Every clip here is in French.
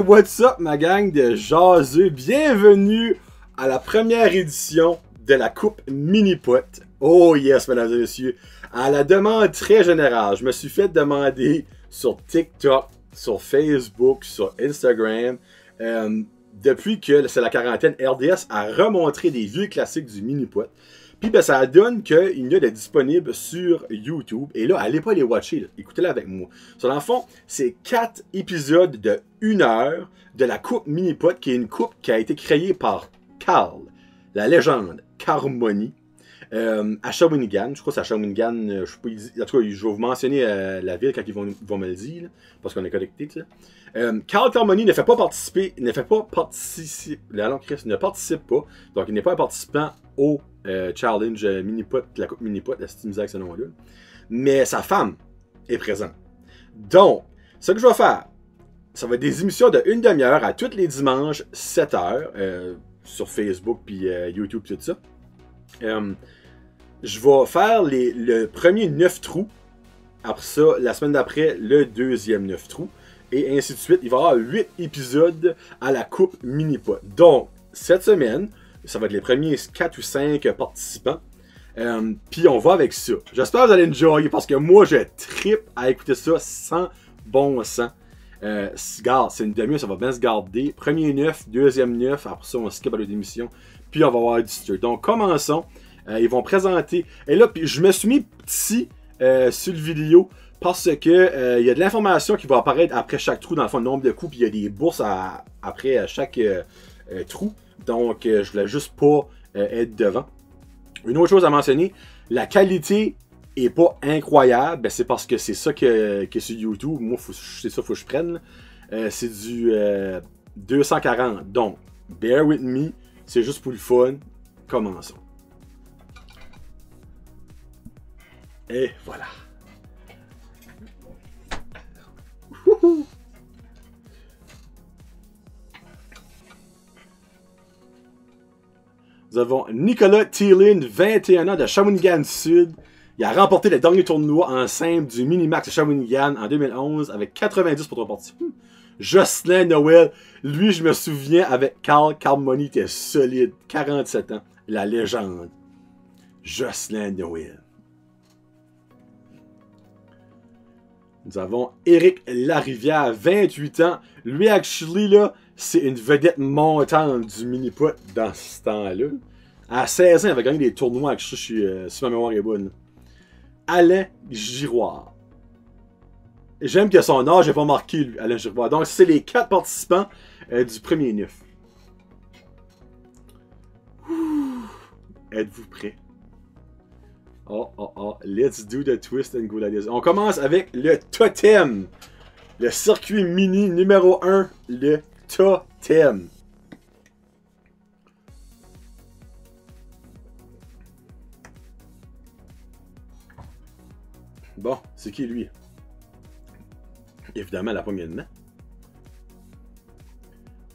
what's up ma gang de jaseux? Bienvenue à la première édition de la Coupe Mini-Pot. Oh yes, mesdames et messieurs. À la demande très générale, je me suis fait demander sur TikTok, sur Facebook, sur Instagram, depuis que c'est la quarantaine, RDS a remontré des vieux classiques du Mini-Pot. Puis ben, ça donne qu'il y a de disponibles sur YouTube. Et là, allez pas les watcher, écoutez-les avec moi. Sur le fond, c'est 4 épisodes de 1 heure de la Coupe Mini-Pot, qui est une coupe qui a été créée par Carl, la légende Carmoni, à Shawinigan. Je crois que c'est à Shawinigan. En tout cas, je vais vous mentionner la ville quand ils vont me le dire, là, parce qu'on est connectés. Carl Carmoni ne participe pas, donc il n'est pas un participant au challenge Mini-Pot, la coupe Mini-Pot, la Steam avec ce nom-là. Mais sa femme est présente. Donc, ce que je vais faire, ça va être des émissions de 1 demi-heure à tous les dimanches, 7 heures, sur Facebook puis YouTube, tout ça. Je vais faire le premier 9 trous. Après ça, la semaine d'après, le deuxième 9 trous. Et ainsi de suite. Il va y avoir 8 épisodes à la coupe Mini-Pot. Donc, cette semaine, ça va être les premiers 4 ou 5 participants. Puis on va avec ça. J'espère que vous allez enjoyer parce que moi, je trippe à écouter ça sans bon sens. Regarde, c'est une demi-heure, ça va bien se garder. Premier 9, deuxième 9. Après ça, on skip à l'autre émission. Puis on va avoir du stir. Donc, commençons. Ils vont présenter. Et là, puis je me suis mis petit sur le vidéo parce que il y a de l'information qui va apparaître après chaque trou, dans le fond, le nombre de coups, puis il y a des bourses après chaque trou. Donc, je voulais juste pas être devant. Une autre chose à mentionner, la qualité est pas incroyable. Ben, c'est parce que c'est ça que sur YouTube. Moi, c'est ça, faut que je prenne. C'est du 240. Donc, bear with me. C'est juste pour le fun. Commençons. Et voilà. Wouhou! Nous avons Nicolas Thielin, 21 ans, de Shawinigan Sud. Il a remporté le dernier tournoi en simple du Minimax de Shawinigan en 2011 avec 90 pour 3 parties. Jocelyn Noël, lui, je me souviens, avec Carl Carmoni, était solide. 47 ans, la légende. Jocelyn Noël. Nous avons Éric Larivière, 28 ans. Lui, actually, là, c'est une vedette montante du Mini-Pot dans ce temps-là. À 16 ans, il avait gagné des tournois, si ma mémoire est bonne. Alain Giroir. J'aime que son âge n'est pas marqué, lui, Alain Giroir. Donc, c'est les 4 participants du premier 9. Êtes-vous prêts? Oh, let's do the twist and go like this. On commence avec le totem. Le circuit mini numéro 1, le totem. Bon, c'est qui lui? Évidemment, la pomme est dedans.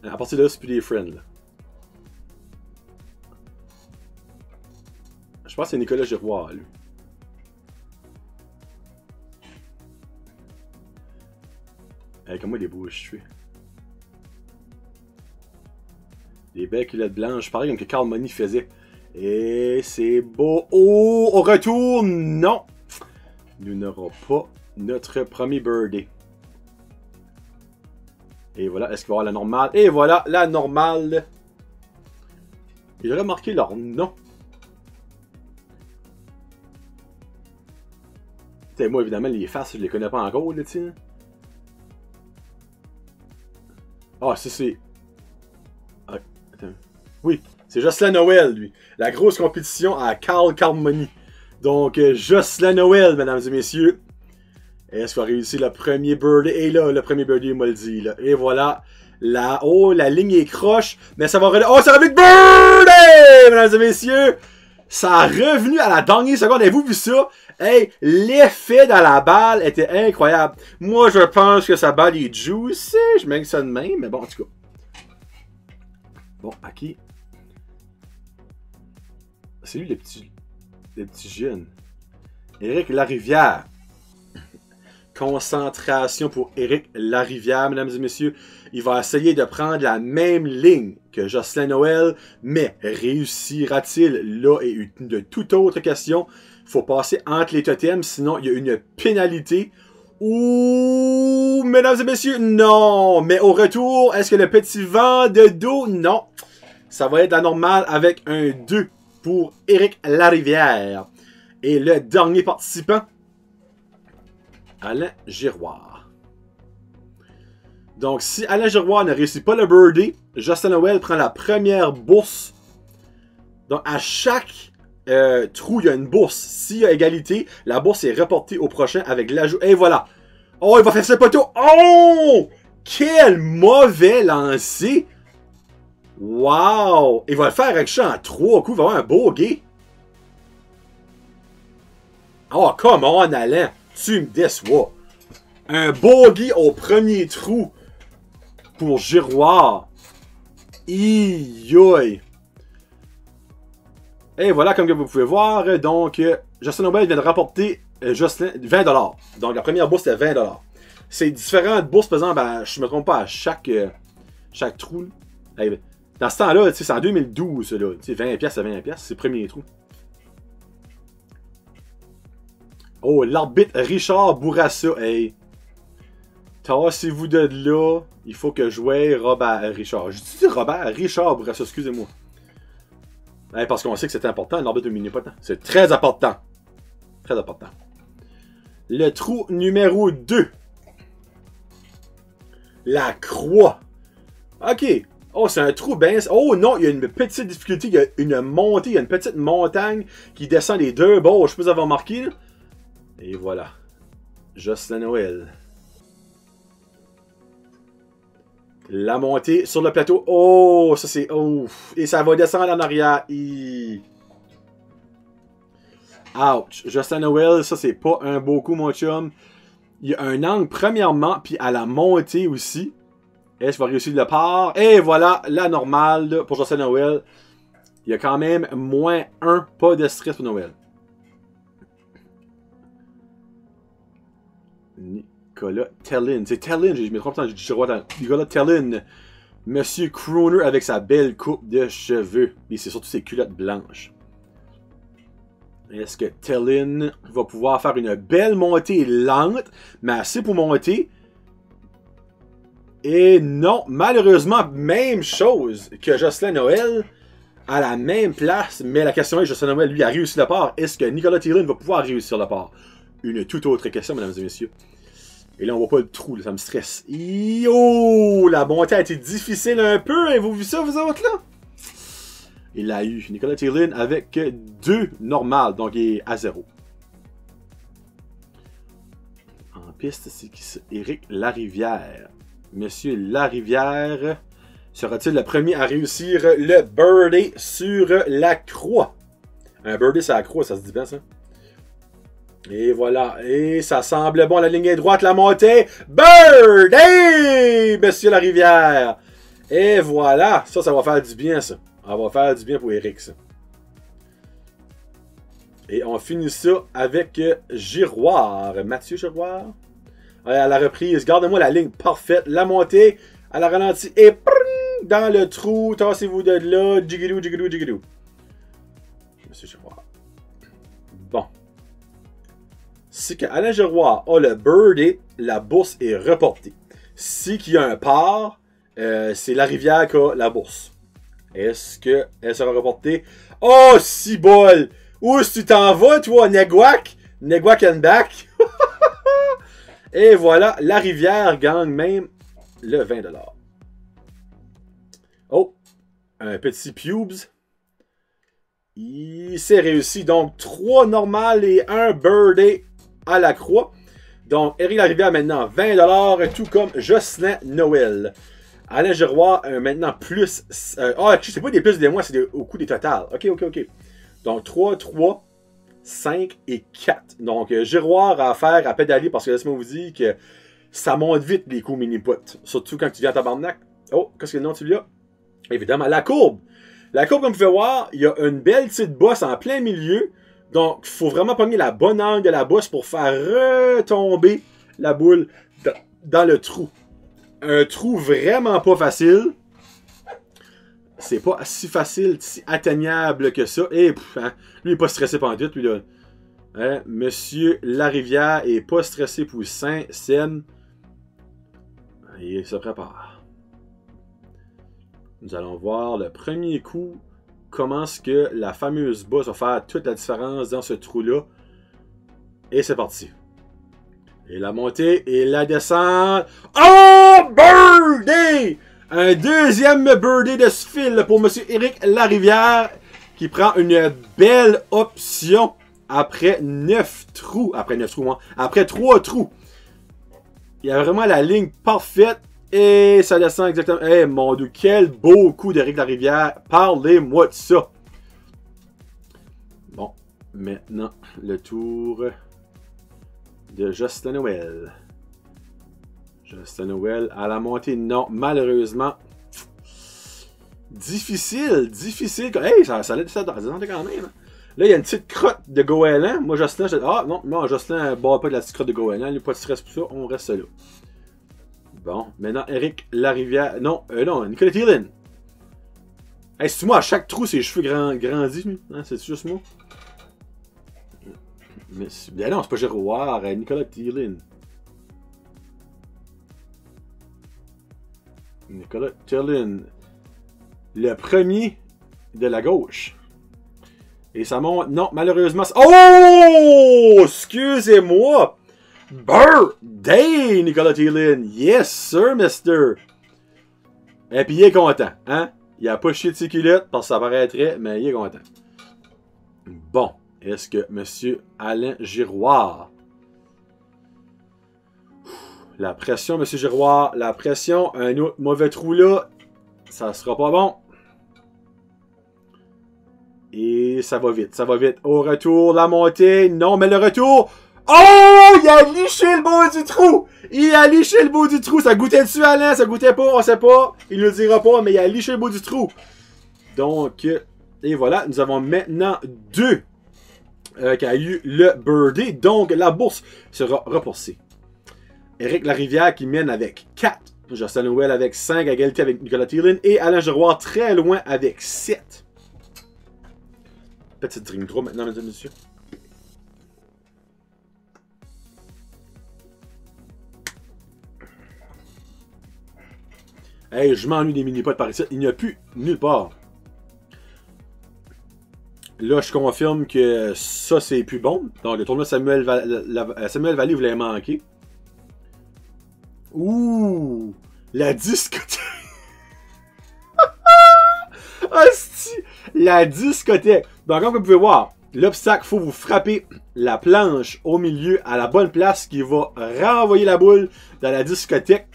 À partir de là, c'est plus des friends, là. Je pense que c'est Nicolas Giroir, lui. Comment il est beau, je suis. Des belles culottes blanches, pareil comme que Carl Money faisait. Et c'est beau. Oh, au retour, non. Nous n'aurons pas notre premier birdie. Et voilà, est-ce qu'il va y avoir la normale? Et voilà, la normale. Il aurait marqué leur nom. T'sais, moi, évidemment, les faces, je les connais pas encore, là, tu sais. Ah, c'est... Ah, attends. Oui, c'est Jocelyn Noël, lui. La grosse compétition à Carl Carmoni. Donc, Jocelyn Noël, mesdames et messieurs. Est-ce qu'il va réussir le premier birdie? Et là, le premier birdie, il m'a le dit, là. Et voilà. Là, oh, la ligne est croche. Mais ça va... Oh, ça va avec birdie, mesdames et messieurs. Ça a revenu à la dernière seconde. Avez-vous vu ça? Hey, l'effet dans la balle était incroyable. Moi, je pense que sa balle est juicy. Je mets ça de même, mais bon, en tout cas. Bon, à qui? C'est lui, le petit jeune. Éric Larivière. Concentration pour Éric Larivière, mesdames et messieurs. Il va essayer de prendre la même ligne que Jocelyn Noël, mais réussira-t-il? Là est une toute autre question. Il faut passer entre les totems, sinon il y a une pénalité. Ouh, mesdames et messieurs, non! Mais au retour, est-ce que le petit vent de dos? Non. Ça va être la normale avec un 2 pour Éric Larivière. Et le dernier participant, Alain Giroir. Donc, si Alain Giroir ne réussit pas le birdie, Jocelyn Noël prend la première bourse. Donc, à chaque trou, il y a une bourse. S'il y a égalité, la bourse est reportée au prochain avec l'ajout. Et voilà. Oh, il va faire ce poteau. Oh! Quel mauvais lancer. Wow! Il va le faire avec ça en 3 coups. Il va avoir un beau gay. Oh, come on, Alain. Tu me déçois. Un bogey au premier trou pour Giroir. Ioï. Et voilà, comme vous pouvez voir, donc, Jocelyn Noël vient de rapporter Jocelyn 20$. Donc, la première bourse, c'était 20$. C'est différent de bourses, par exemple, je ne me trompe pas, à chaque trou. Dans ce temps-là, c'est en 2012, là. 20$, c'est 20$, c'est le premier trou. Oh, l'arbitre Richard Bourassa, hey. Tassez-vous de là. Il faut que je joue Robert Richard. Je dis Robert Richard Bourassa, excusez-moi. Hey, parce qu'on sait que c'est important, l'arbitre de mini-potent. C'est très important. Très important. Le trou numéro 2. La croix. Ok. Oh, c'est un trou bien... Oh non, il y a une petite difficulté. Il y a une montée, il y a une petite montagne qui descend les deux bords. Je peux vous avoir marqué, là. Et voilà. Jocelyn Noël. La montée sur le plateau. Oh, ça c'est... Oh. Et ça va descendre en arrière. Ouch. Jocelyn Noël, ça c'est pas un beau coup, mon chum. Il y a un angle, premièrement, puis à la montée aussi. Est-ce qu'il va réussir le part? Et voilà, la normale là, pour Jocelyn Noël. Il y a quand même moins 1, pas de stress pour Noël. Nicolas Tellin. C'est Tellin, je me trompe, je dis Nicolas Tellin. Monsieur Crooner avec sa belle coupe de cheveux. Et c'est surtout ses culottes blanches. Est-ce que Tellin va pouvoir faire une belle montée lente, mais assez pour monter? Et non, malheureusement, même chose que Jocelyn Noël, à la même place, mais la question est, Jocelyn Noël, lui, a réussi le part. Est-ce que Nicolas Tellin va pouvoir réussir le part? Une toute autre question, mesdames et messieurs. Et là, on voit pas le trou, là, ça me stresse. Oh, la montée a été difficile un peu, hein, vous vu ça, vous autres, là? Il l'a eu, Nicolas Tellin, avec 2 normales, donc il est à 0. En piste, c'est qui ça? Éric Larivière. Monsieur Larivière, sera-t-il le premier à réussir le birdie sur la croix? Un birdie sur la croix, ça se dit bien, ça? Et voilà, et ça semble bon, la ligne est droite, la montée. Birdie, Monsieur Larivière. Et voilà, ça va faire du bien, ça. Ça va faire du bien pour Éric, ça. Et on finit ça avec Giroir. Mathieu Giroir. À la reprise, garde-moi la ligne parfaite. La montée, à la ralentie et dans le trou. Tassez-vous de là. Jigidou, jigidou, jigidou. Monsieur Giroir. Bon. Si Alain Giroir a le birdie, la bourse est reportée. Si qu'il y a un par, c'est Larivière qui a la bourse. Est-ce qu'elle sera reportée? Oh, si bol! Où est-ce que tu t'en vas, toi, Negwak? Negwak and back. Et voilà, Larivière gagne même le 20$. Oh, un petit pubes. Il s'est réussi. Donc, 3 normales et 1 birdie à la croix. Donc, Éric Larivière maintenant 20$, tout comme Jocelyn Noël. Alain Giroir, maintenant plus... c'est pas des plus des mois, c'est au coût des totales. Ok. Donc, 3, 3, 5 et 4. Donc, Giroir a affaire à pédaler parce que laisse-moi vous dire que ça monte vite les coups mini-potes. Surtout quand tu viens à tabarnak. Oh, qu'est-ce que le nom tu as? Évidemment, la courbe. La courbe, comme vous pouvez voir, il y a une belle petite bosse en plein milieu. Donc, il faut vraiment pogner la bonne angle de la bosse pour faire retomber la boule dans le trou. Un trou vraiment pas facile. C'est pas si facile, si atteignable que ça. Et hein, lui, il est pas stressé pendant tout, lui là. Hein, Monsieur Larivière est pas stressé pour scène. Il se prépare. Nous allons voir le premier coup. Comment est-ce que la fameuse bosse va faire toute la différence dans ce trou-là. Et c'est parti. Et la montée et la descente. Oh! Birdie! Un deuxième birdie de ce fil pour M. Éric Larivière qui prend une belle option après 9 trous. Après 9 trous, hein? Après 3 trous. Il y a vraiment la ligne parfaite. Et ça descend exactement. Eh mon Dieu, quel beau coup d'Éric Larivière. Parlez-moi de ça. Bon, maintenant le tour de Justin Noël. Justin Noël à la montée. Non, malheureusement. Difficile. Hey, ça descendait quand même. Là, il y a une petite crotte de goéland. Moi, Jocelyn, ah non, Jocelyn ne bat pas de la petite crotte de goéland. Il n'y a pas de stress pour ça. On reste là. Bon, maintenant, Éric Larivière. Non, Nicolas Thielen. Hey, c'est moi, à chaque trou, ses cheveux grandis, lui. Hein, c'est juste moi. Mais ben non, c'est pas Giroir, Nicolas Thielen. Nicolas Thielen. Le premier de la gauche. Et ça monte. Non, malheureusement. Oh! Excusez-moi! Birthday, Nicolas Thielen. Yes, sir, mister. Et puis il est content, hein? Il a pas chié de ses culottes parce que ça paraîtrait, mais il est content. Bon, est-ce que M. Alain Giroir. La pression, M. Giroir. La pression. Un autre mauvais trou là. Ça sera pas bon. Et ça va vite, Au retour, la montée. Non, mais le retour. Oh! Il a liché le bout du trou! Ça goûtait dessus, Alain? Ça goûtait pas? On sait pas. Il ne le dira pas, mais il a liché le bout du trou. Donc, et voilà. Nous avons maintenant 2 qui a eu le birdie. Donc, la bourse sera repoussée. Éric Larivière qui mène avec 4. Justin Noël avec 5 à égalité avec Nicolas Thielen. Et Alain Giroir très loin avec 7. Petite drink draw maintenant, mesdames et messieurs. Hey, je m'ennuie des mini-pots par ici. Il n'y a plus nulle part. Là, je confirme que ça, c'est plus bon. Donc, le tournoi Samuel Vallée, vous l'avez manqué. Ouh! La discothèque! Hostie! La discothèque! Donc, comme vous pouvez voir, l'obstacle, il faut vous frapper la planche au milieu à la bonne place qui va renvoyer la boule dans la discothèque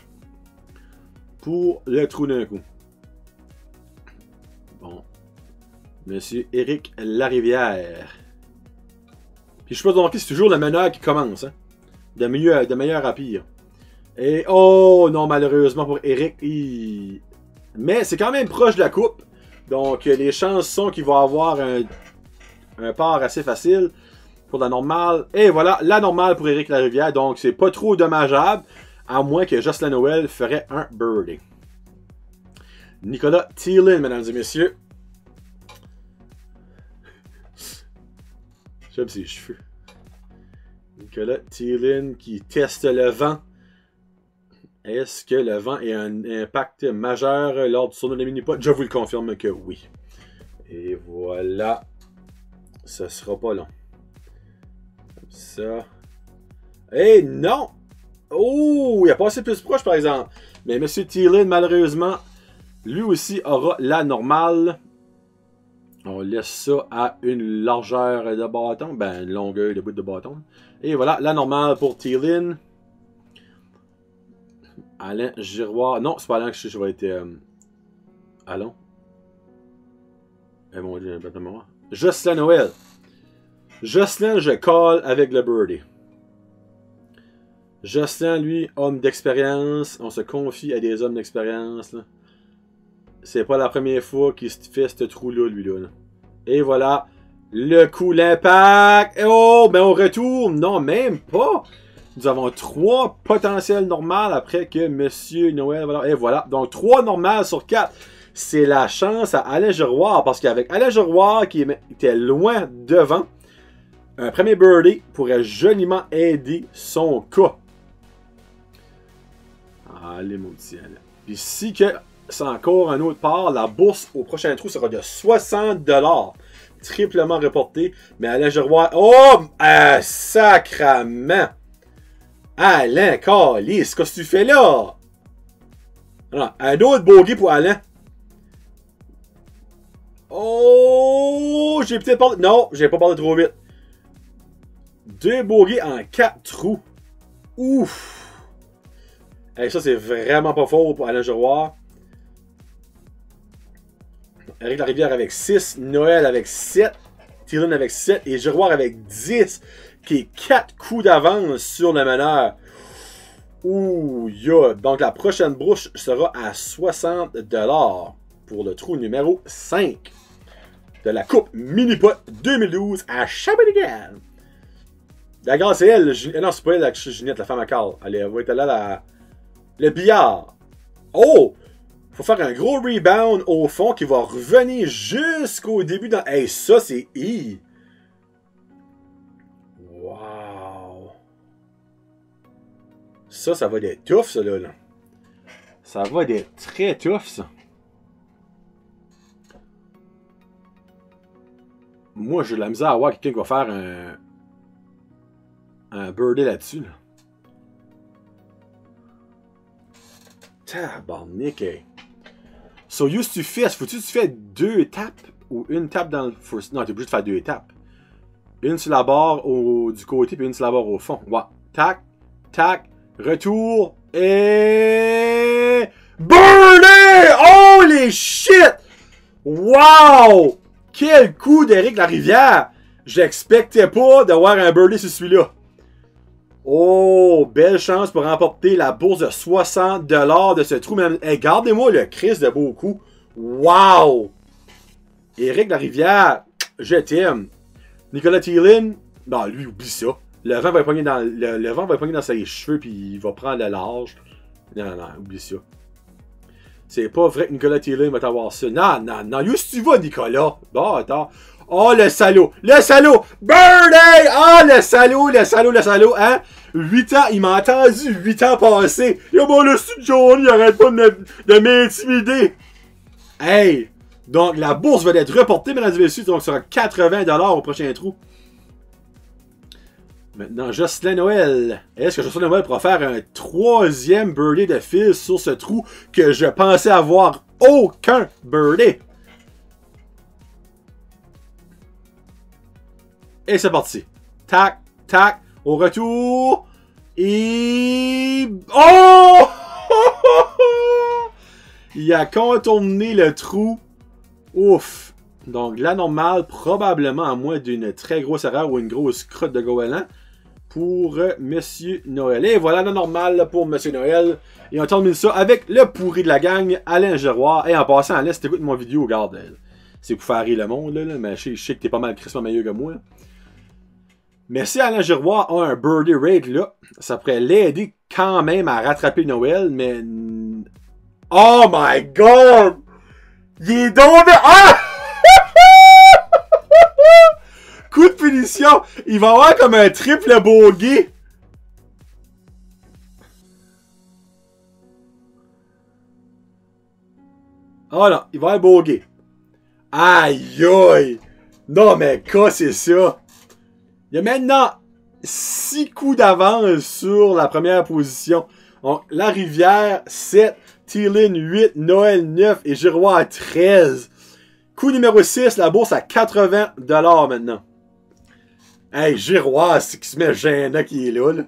pour le trou d'un coup. Bon. Monsieur Éric Larivière. Puis je sais pas donc c'est toujours le meneur qui commence. Hein? De meilleur à pire. Et oh non, malheureusement pour Éric. Mais c'est quand même proche de la coupe. Donc les chances sont qu'il va avoir un part assez facile pour la normale. Et voilà, la normale pour Éric Larivière. Donc c'est pas trop dommageable. À moins que Jocelyn Noël ferait un birdie. Nicolas Thielen, mesdames et messieurs. J'aime ses cheveux. Nicolas Thielen qui teste le vent. Est-ce que le vent a un impact majeur lors du tournoi de mini-pot? Je vous le confirme que oui. Et voilà. Ce sera pas long. Comme ça. Et non! Oh! Il a passé plus proche par exemple. Mais M. Thielen, malheureusement, lui aussi aura la normale. On laisse ça à une largeur de bâton. Ben, une longueur de bout de bâton. Et voilà, la normale pour Thielen. Alain Giroir. Non, c'est pas Alain que je vais être. Allons. Eh mon Dieu, j'ai un peu de mémoire. Jocelyn Noël. Jocelyn, je colle avec le birdie. Jocelyn, lui, homme d'expérience. On se confie à des hommes d'expérience. C'est pas la première fois qu'il se fait ce trou-là, lui-là. Et voilà. Le coup, l'impact. Oh, ben on retourne. Non, même pas. Nous avons 3 potentiels normales après que Monsieur Noël... Et voilà. Donc 3 normales sur 4. C'est la chance à Alain Giroir. Parce qu'avec Alain Giroir qui était loin devant, un premier birdie pourrait joliment aider son cas. Allez, mon petit Alain. Puis si que c'est encore un autre part, la bourse au prochain trou sera de 60$. Triplement reporté. Mais Alain Giroir... Oh! Sacrament! Alain, calice, qu'est-ce que tu fais là? Non, un autre bogey pour Alain. Oh! J'ai peut-être parlé... Non, j'ai pas parlé trop vite. 2 bogeys en 4 trous. Ouf! Hey, ça, c'est vraiment pas fort pour Alain Giroir. Éric Larivière avec 6, Noël avec 7, Thielen avec 7 et Giroir avec 10. Qui est 4 coups d'avance sur le meneur. Ouh, yeah. Donc la prochaine brouche sera à 60$ pour le trou numéro 5 de la Coupe Mini-Pot 2012 à Shawinigan. D'accord, c'est elle. Non, c'est pas elle, la Ginette, la femme à Carl. Elle va être là, le billard. Oh! Faut faire un gros rebound au fond qui va revenir jusqu'au début. Hey, ça, c'est I. Wow! Ça va être tough, ça, là. Ça va être très tough, ça. Moi, j'ai de la misère à voir quelqu'un qui va faire un birdie là-dessus, là. Tabarnak, hey. So, use tu fais, faut-tu que tu fais 2 tapes ou une tape dans le first... Non, t'es obligé de faire 2 tapes. Une sur la barre du côté, puis une sur la barre au fond. Ouais. Tac, tac, retour, et... Birdie! Holy shit! Wow! Quel coup d'Éric Larivière! J'expectais pas d'avoir un birdie sur celui-là. Oh, belle chance pour remporter la bourse de 60$ de ce trou. Hey, gardez-moi le Chris de beau coup. Wow! Éric Larivière, je t'aime. Nicolas Thielen, non, lui, oublie ça. Le vent va pogner dans ses cheveux puis il va prendre le large. Non, oublie ça. C'est pas vrai que Nicolas Thielen va t'avoir ça. Non, où est-ce que tu vas, Nicolas? Bon, attends. Oh, le salaud! Le salaud! Birdie! Oh, le salaud, hein? 8 ans, il m'a entendu 8 ans passer. Yo, bon, le sud Johnny, il arrête pas de m'intimider. Hey! Donc, la bourse va être reportée, mesdames et messieurs, donc ça sera 80$ au prochain trou. Maintenant, Jocelyn Noël. Est-ce que Jocelyn Noël pourra faire un 3e birdie de fil sur ce trou que je pensais avoir aucun birdie? Et c'est parti. Tac, tac, au retour. Et... Oh! Il a contourné le trou. Ouf. Donc, la normale, probablement à moins d'une très grosse erreur ou une grosse crotte de goéland pour Monsieur Noël. Et voilà la normale pour Monsieur Noël. Et on termine ça avec le pourri de la gang, Alain Giroir. Et en passant, Alain, si t'écoutes mon vidéo, regarde, c'est pour faire rire le monde, là, mais je sais que t'es pas mal crissement meilleur que moi. Là. Mais si Alain Giroir a un birdie rate, là, ça pourrait l'aider quand même à rattraper Noël, mais... Oh my God! Il est donc... Ah! Coup de punition! Il va avoir comme un triple bogey! Oh non, il va avoir un bogey. Aïe aïe! Non mais quoi c'est ça? Il y a maintenant 6 coups d'avance sur la première position. Donc, Larivière, 7, Thielen, 8, Noël, 9 et Giroir, 13. Coup numéro 6, la bourse à 80$ maintenant. Hey, Giroir, c'est qui se met gênant qui est là.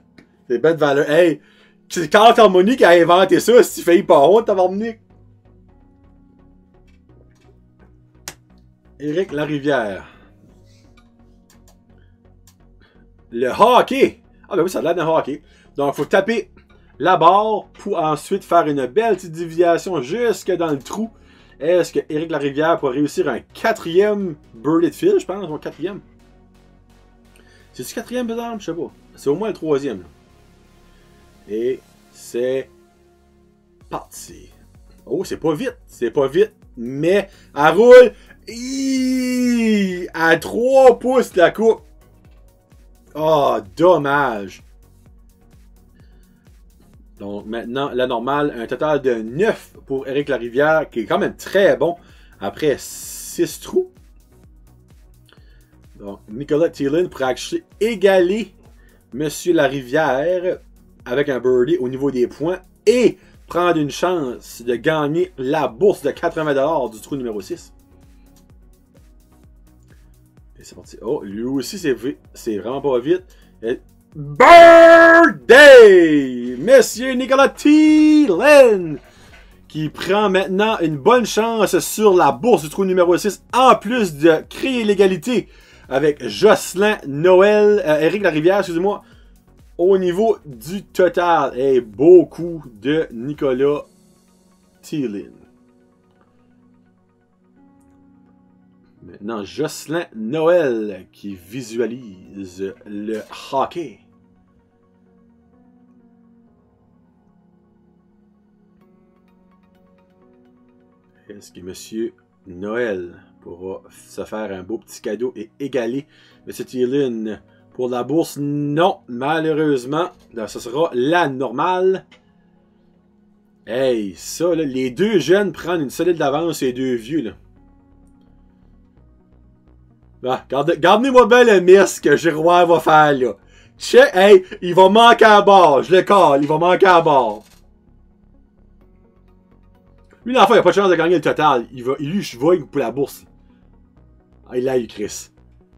C'est belle valeur. Hey, c'est Carl Harmony qui a inventé ça, si tu fais pas honte, tabarnak. Éric Larivière. Le hockey! Ah ben oui, ça a l'air d'un hockey. Donc, il faut taper la barre pour ensuite faire une belle petite déviation jusque dans le trou. Est-ce que Éric Larivière pourra réussir un 4e birdie de fil, je pense, son 4e? C'est-tu 4e, par exemple? Je sais pas. C'est au moins le 3e. Là. Et c'est parti. Oh, c'est pas vite. C'est pas vite. Mais elle roule. À 3 pouces la coupe. Oh, dommage. Donc maintenant, la normale, un total de 9 pour Éric Larivière, qui est quand même très bon. Après 6 trous. Donc Nicolas Thielen pourrait égaler Monsieur Larivière avec un birdie au niveau des points et prendre une chance de gagner la bourse de 80$ du trou numéro 6. Et c'est parti. Oh, lui aussi, c'est vraiment pas vite. Et... Birthday! Monsieur Nicolas Thielen! Qui prend maintenant une bonne chance sur la bourse du trou numéro 6, en plus de créer l'égalité avec Jocelyn Noël, Éric Larivière, excusez-moi, au niveau du total. Et beaucoup de Nicolas Thielen. Maintenant, Jocelyn Noël qui visualise le hockey. Est-ce que Monsieur Noël pourra se faire un beau petit cadeau et égaler Monsieur Thielen pour la bourse? Non, malheureusement. Là, ce sera la normale. Hey, ça, là, les deux jeunes prennent une solide d'avance et les deux vieux, là. Ah, gardez-moi bien le miss que Giroir va faire, là. Check, hey, il va manquer à bord. Je le cale, il va manquer à bord. Lui, l'enfant, il n'a pas de chance de gagner le total. Lui, je vois pour la bourse. Ah, il a eu Chris.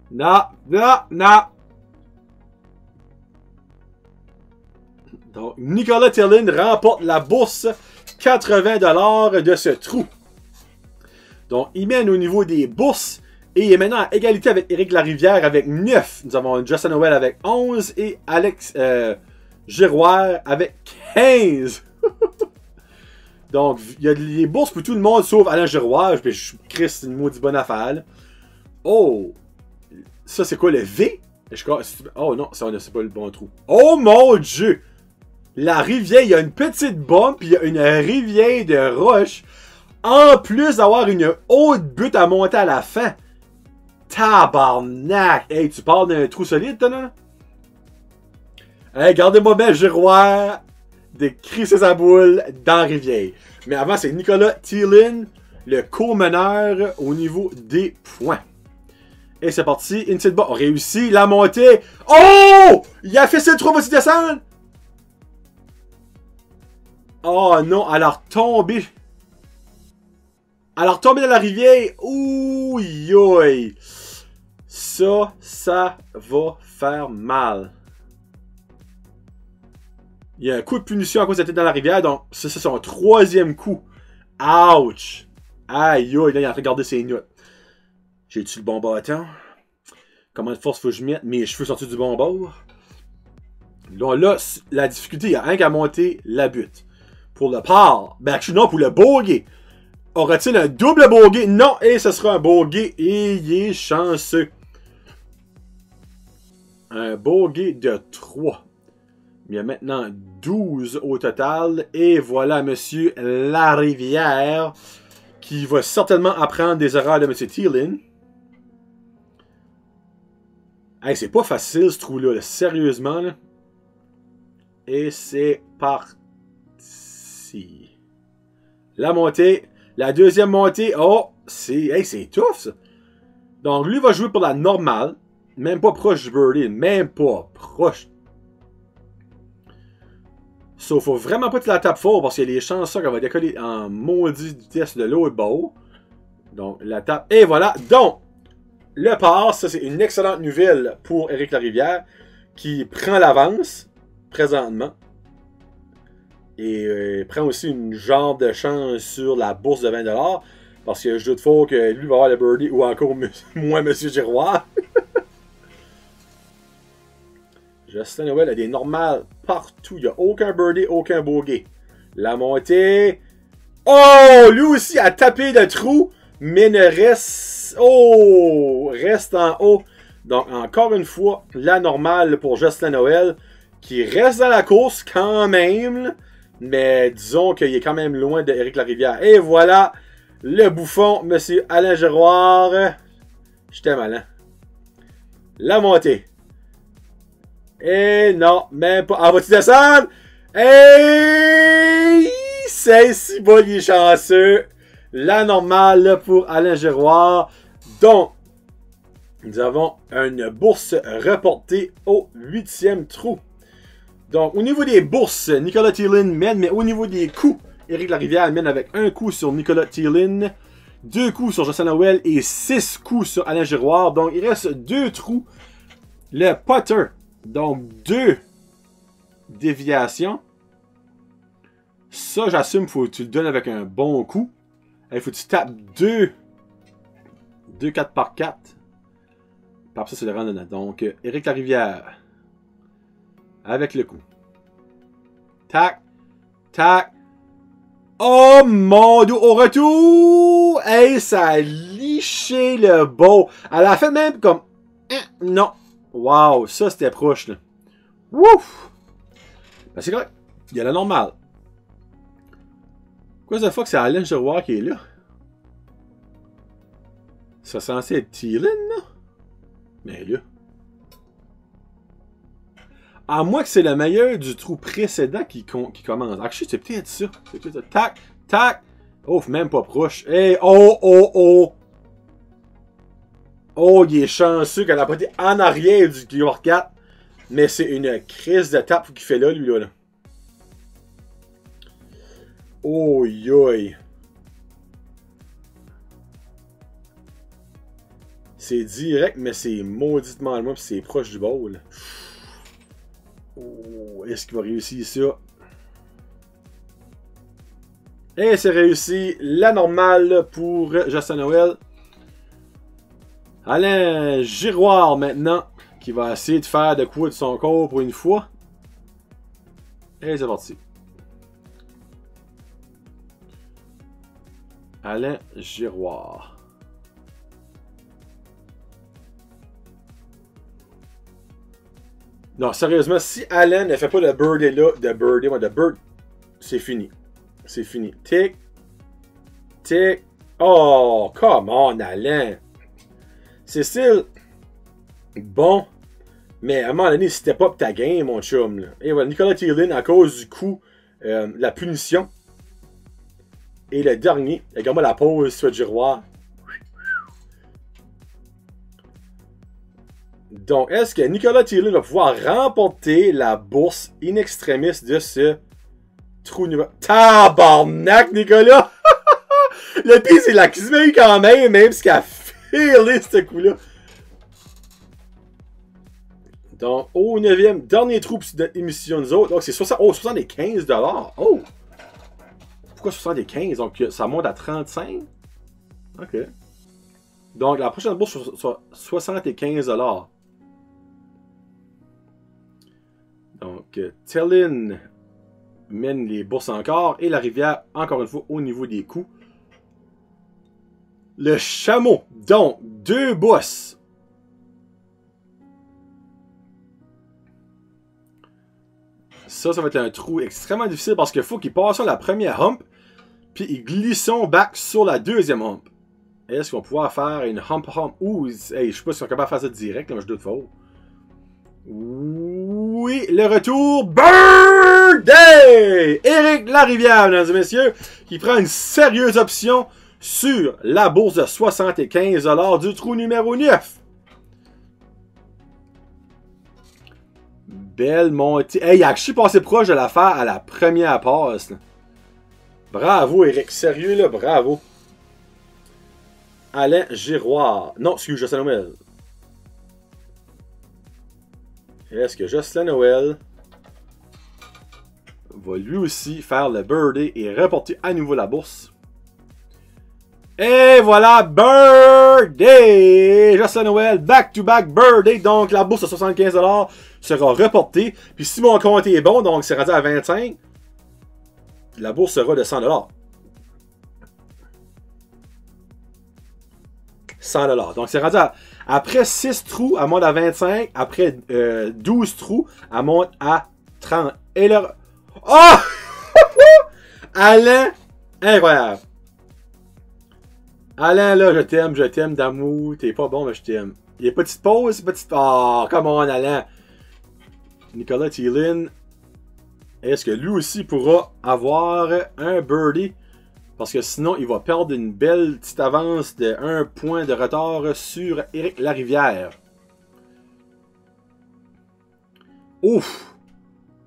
Non, non, non. Donc, Nicolas Thielen remporte la bourse 80$ de ce trou. Donc, il mène au niveau des bourses. Et il est maintenant à égalité avec Éric Larivière avec 9. Nous avons Justin Noël avec 11 et Alex Giroir avec 15. Donc, il y a les bourses pour tout le monde sauf Alain Giroir. Puis je Chris, c'est une maudite bonne affaire. Là. Oh! Ça, c'est quoi le V? Oh non, c'est pas le bon trou. Oh mon Dieu! La rivière, il y a une petite bombe, puis il y a une rivière de roche. En plus d'avoir une haute butte à monter à la fin. Tabarnak! Hey, tu parles d'un trou solide, toi, là? Hey, gardez-moi bien, Giroir, de crisser sa boule dans la rivière. Mais avant, c'est Nicolas Thielen, le co-meneur au niveau des points. Et c'est parti, une petite barre. On réussit la montée. Oh! Il a fait ce trou, va-t-il descendre? Oh non, elle a retombé. Elle a retombé dans la rivière. Ouh, yoï. Ça va faire mal. Il y a un coup de punition à cause d'être dans la rivière. Donc, ça, c'est son troisième coup. Ouch. Aïe, aïe, là, il est en train de garder ses notes. J'ai-tu le bon bâton? Comment de force faut que je mette mes cheveux sortis du bon bord? Donc là, la difficulté, il y a rien qu'à monter la butte. Pour le par, ben, non, pour le bogey. Aura-t-il un double bogey? Non, et ce sera un bogey. Et il est chanceux. Un bogey de 3. Il y a maintenant 12 au total. Et voilà Monsieur Larivière qui va certainement apprendre des erreurs de Monsieur Thielen. Hey, c'est pas facile ce trou-là, là. Sérieusement. Là. Et c'est parti. La montée. La deuxième montée. Oh, c'est tough ça. Donc lui va jouer pour la normale. Même pas proche du birdie. Même pas proche. Sauf faut vraiment pas que tu la tapes fort parce qu'il y a les chances qu'elle va décoller en maudit vitesse de l'autre bord. Donc la tape. Et voilà. Donc le par, ça c'est une excellente nouvelle pour Éric Larivière qui prend l'avance présentement. Et prend aussi une genre de chance sur la bourse de 20$. Parce que je doute fort que lui va avoir le birdie ou encore moins Monsieur Giroir. Justin Noël a des normales partout. Il n'y a aucun birdie, aucun bogey. La montée. Oh! Lui aussi a tapé le trou. Mais ne reste... Oh! Reste en haut. Donc, encore une fois, la normale pour Justin Noël qui reste dans la course quand même, mais disons qu'il est quand même loin d'Éric Larivière. Et voilà, le bouffon, Monsieur Alain Giroir. Je t'aime, Alain. La montée. Et non, même pas. Ah, vas-tu descendre? Et c'est si beau, il est chanceux. La normale pour Alain Giroir. Donc, nous avons une bourse reportée au 8e trou. Donc, au niveau des bourses, Nicolas Thielin mène, mais au niveau des coups, Éric Larivière mène avec un coup sur Nicolas Thielin, 2 coups sur Jocelyn Noël et 6 coups sur Alain Giroir. Donc, il reste 2 trous. Le putter, donc 2 déviations. Ça, j'assume, faut que tu le donnes avec un bon coup. Il faut que tu tapes 2 4 par 4. Par ça, c'est le randonneur. Donc, Éric Larivière. Avec le coup. Tac. Tac. Oh mon Dieu. Au retour. Hey, ça a liché le beau. Elle a fait même comme... Non. Wow. Ça, c'était proche, là. Wouf. Ben, c'est correct. Il y a la normale. Quoi the fuck, c'est Alain Giroir qui est là? C'est censé être Thielin, là? Mais là... À moins que c'est le meilleur du trou précédent qui commence. Actually, c'est peut-être ça. C'est peut-être ça. Tac, tac. Oh, même pas proche. Hey, oh, oh, oh. Oh, il est chanceux qu'elle a pas été en arrière du York 4. Mais c'est une crise de tape qu'il fait là, lui, là. Oh, yoï. C'est direct, mais c'est mauditement loin, puis c'est proche du ball. Oh, est-ce qu'il va réussir ça? Et c'est réussi. La normale pour Jocelyn Noël. Alain Giroir maintenant, qui va essayer de faire de quoi de son corps pour une fois. Et c'est parti. Alain Giroir. Non, sérieusement, si Alain ne fait pas le birdie là, de bird, c'est fini. C'est fini. Tic. Tic. Oh, come on, Alain. Cécile. Bon. Mais à un moment donné, c'était pas ta game, mon chum. Là. Et voilà, Nicolas Thielin, à cause du coup, la punition. Et le dernier, regarde-moi la pause sur le Giroir. Donc, est-ce que Nicolas Thielin va pouvoir remporter la bourse in extremis de ce trou numéro... Tabarnak, Nicolas! Le pire, c'est la cuisine eu quand même si qu'elle a filé ce coup-là. Donc, au 9e, dernier trou de l'émission nous autres. Donc, c'est 75 $. Oh! Pourquoi 75? Donc, ça monte à 35? OK. Donc, la prochaine bourse, sur 75 $. Donc, Thielin mène les bourses encore. Et Larivière, encore une fois, au niveau des coups. Le chameau. Donc, 2 bourses. Ça va être un trou extrêmement difficile parce qu'il faut qu'il passe sur la première hump. Puis, il glisse son back sur la deuxième hump. Est-ce qu'on va pouvoir faire une hump? Ouh, hey, je sais pas si on est capable de faire ça direct, mais je doute fort. Oui, le retour. Birthday! Éric Larivière, mesdames et messieurs, qui prend une sérieuse option sur la bourse de 75 $ du trou numéro 9. Belle montée. Hey, il a actually passé proche de la faire à la première passe. Là. Bravo, Éric. Sérieux, là, bravo. Alain Giroir. Non, excuse, Jocelyn Noël. Est-ce que Jocelyn Noël va lui aussi faire le birdie et reporter à nouveau la bourse? Et voilà, birdie! Jocelyn Noël, back-to-back birdie. Donc, la bourse de 75 $ sera reportée. Puis si mon compte est bon, donc c'est rendu à 25, la bourse sera de 100 $. 100$. Donc, c'est rendu après 6 trous, elle monte à 25. Après 12 trous, elle monte à 30. Et là... Oh! Alain! Incroyable! Alain, là, je t'aime d'amour. T'es pas bon, mais je t'aime. Il y a petite pause, petite... Oh, come on, Alain! Nicolas Thielen, est-ce que lui aussi pourra avoir un birdie? Parce que sinon, il va perdre une belle petite avance de 1 point de retard sur Éric Larivière. Ouf!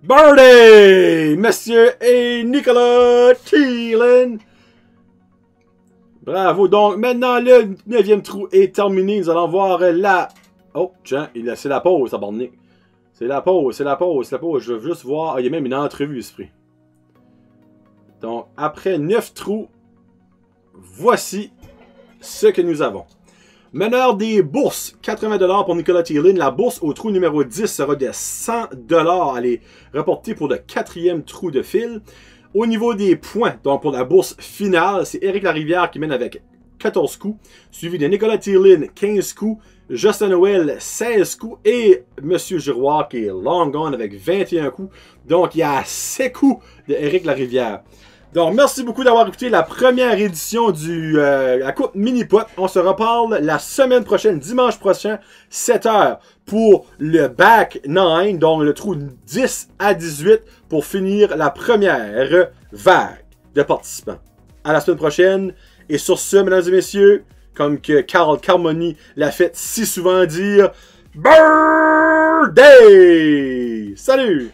Birdie! Monsieur et Nicolas Thielen! Bravo! Donc, maintenant, le 9e trou est terminé. Nous allons voir la... Oh, tiens, c'est la pause, abandonné. C'est la pause, c'est la pause, c'est la pause. Je veux juste voir... Ah, il y a même une entrevue, Esprit. Donc, après 9 trous, voici ce que nous avons. Meneur des bourses, 80$ pour Nicolas Thielen. La bourse au trou numéro 10 sera de 100$. Elle est reportée pour le 4e trou de fil. Au niveau des points, donc pour la bourse finale, c'est Éric Larivière qui mène avec 14 coups, suivi de Nicolas Thielen, 15 coups, Justin Noël, 16 coups, et M. Giroir qui est long gone avec 21 coups. Donc, il y a 7 coups de Éric Larivière. Donc, merci beaucoup d'avoir écouté la première édition du la Coupe Mini-Pot. On se reparle la semaine prochaine, dimanche prochain, 7h, pour le Back 9, donc le trou 10 à 18, pour finir la première vague de participants. À la semaine prochaine. Et sur ce, mesdames et messieurs, comme que Carl Carmoni l'a fait si souvent dire, Birthday! Salut!